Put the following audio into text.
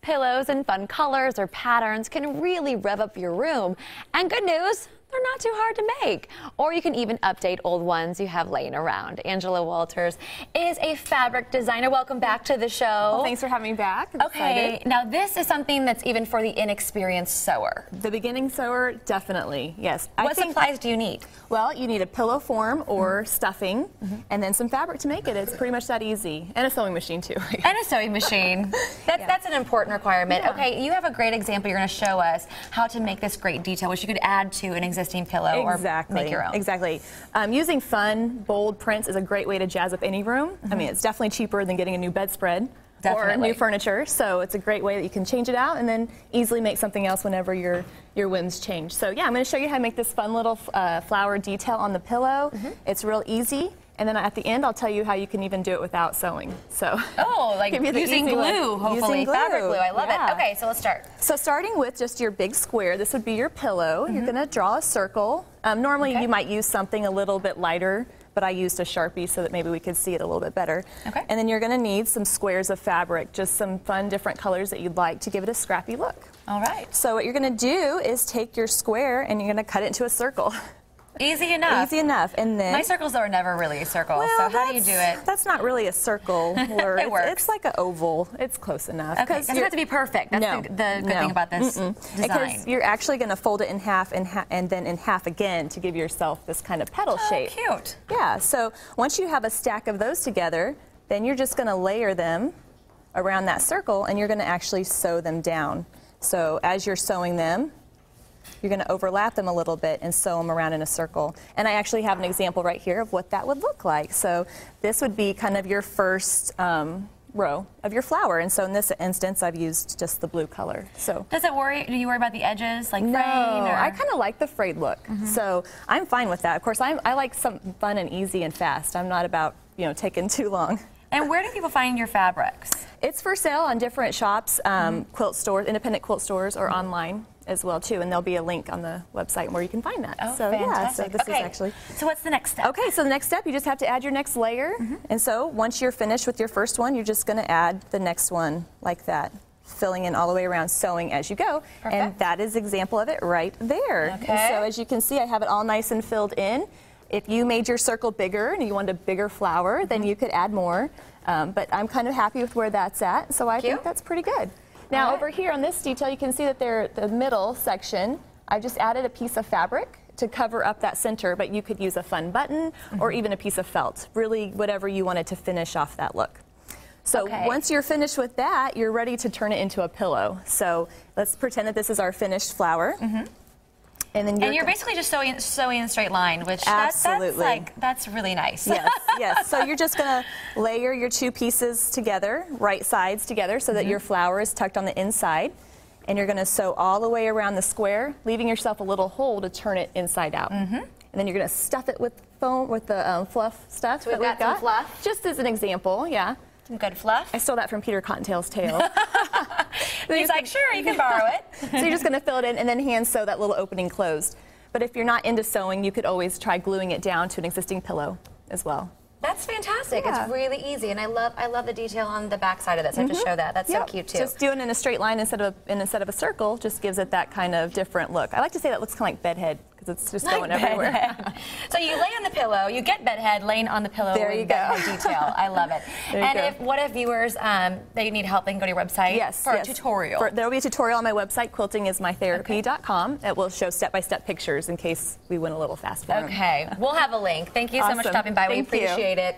Pillows in fun colors or patterns can really rev up your room. And good news, they're not too hard to make. Or you can even update old ones you have laying around. Angela Walters is a fabric designer. Welcome back to the show. Well, thanks for having me back. I'm excited. Now this is something that's even for the inexperienced sewer. The beginning sewer, definitely, yes. What supplies do you need? Well, you need a pillow form or stuffing, and then some fabric to make it. It's pretty much that easy. And a sewing machine, too. And a sewing machine. That's an important requirement. Yeah. Okay, you have a great example. You're going to show us how to make this great detail, which you could add to an existing pillow or make your own. Exactly. Using fun, bold prints is a great way to jazz up any room. I mean, it's definitely cheaper than getting a new bedspread. Or new furniture, so it's a great way that you can change it out and then easily make something else whenever your whims change. So yeah, I'm going to show you how to make this fun little flower detail on the pillow. It's real easy, and then at the end I'll tell you how you can even do it without sewing. So like using glue, hopefully fabric glue. I love it. Okay, so let's start. So starting with just your big square, this would be your pillow. You're going to draw a circle. Normally you might use something a little bit lighter, but I used a Sharpie so that maybe we could see it a little bit better. Okay. And then you're going to need some squares of fabric, just some fun different colors that you'd like to give it a scrappy look. All right. So what you're going to do is take your square and you're going to cut it into a circle. Easy enough. Easy enough. And then my circles are never really a circle. Well, so how do you do it? That's not really a circle. It works. It's like an oval. It's close enough. Okay. It doesn't have to be perfect. That's the good thing about this design. Because you're actually going to fold it in half and then in half again to give yourself this kind of petal shape. Cute. Yeah. So once you have a stack of those together, then you're just going to layer them around that circle and you're going to actually sew them down. So as you're sewing them, you're going to overlap them a little bit and sew them around in a circle. And I actually have an example right here of what that would look like. So this would be kind of your first row of your flower. And so in this instance, I've used just the blue color. So do you worry about the edges, like fraying? No, or? I kind of like the frayed look. So I'm fine with that. Of course, I like something fun and easy and fast. I'm not about, taking too long. And where do people find your fabrics? It's for sale on different shops, quilt stores, independent quilt stores, or online as well too, and there'll be a link on the website where you can find that. Oh, so fantastic. Yeah, so this is actually. So what's the next step? Okay, so the next step, you just have to add your next layer, and so once you're finished with your first one, you're just going to add the next one like that, filling in all the way around, sewing as you go. Perfect. And that is an example of it right there. Okay. And so as you can see, I have it all nice and filled in. If you made your circle bigger and you wanted a bigger flower, then you could add more. But I'm kind of happy with where that's at, so I think that's pretty good. Now over here on this detail, you can see that the middle section, I just added a piece of fabric to cover up that center, but you could use a fun button or even a piece of felt, really whatever you wanted to finish off that look. So once you're finished with that, you're ready to turn it into a pillow. So let's pretend that this is our finished flower. And then you're basically just sewing in a straight line, which that's really nice. Yes, yes. So you're just going to layer your two pieces together, right sides together, so that your flower is tucked on the inside. And you're going to sew all the way around the square, leaving yourself a little hole to turn it inside out. And then you're going to stuff it with foam, with the fluff stuff that we've got. Some fluff? Just as an example, yeah. Some good fluff. I stole that from Peter Cottontail's tale. He's like, sure, you can borrow it. So you're just going to fill it in and then hand sew that little opening closed. But if you're not into sewing, you could always try gluing it down to an existing pillow as well. That's fantastic. Yeah. It's really easy, and I love the detail on the back side of this. I have to show that. That's so cute too. Just doing it in a straight line instead of a circle just gives it that kind of different look. I like to say that looks kind of like bedhead because it's just going everywhere. So you lay on the pillow, you get bedhead laying on the pillow. There you go. Bedhead detail. I love it. And what if viewers that you need help, they can go to your website for a tutorial. There will be a tutorial on my website, quiltingismytherapy.com. It will show step-by-step pictures in case we went a little fast for them. Okay, we'll have a link. Thank you so much for stopping by. We appreciate it.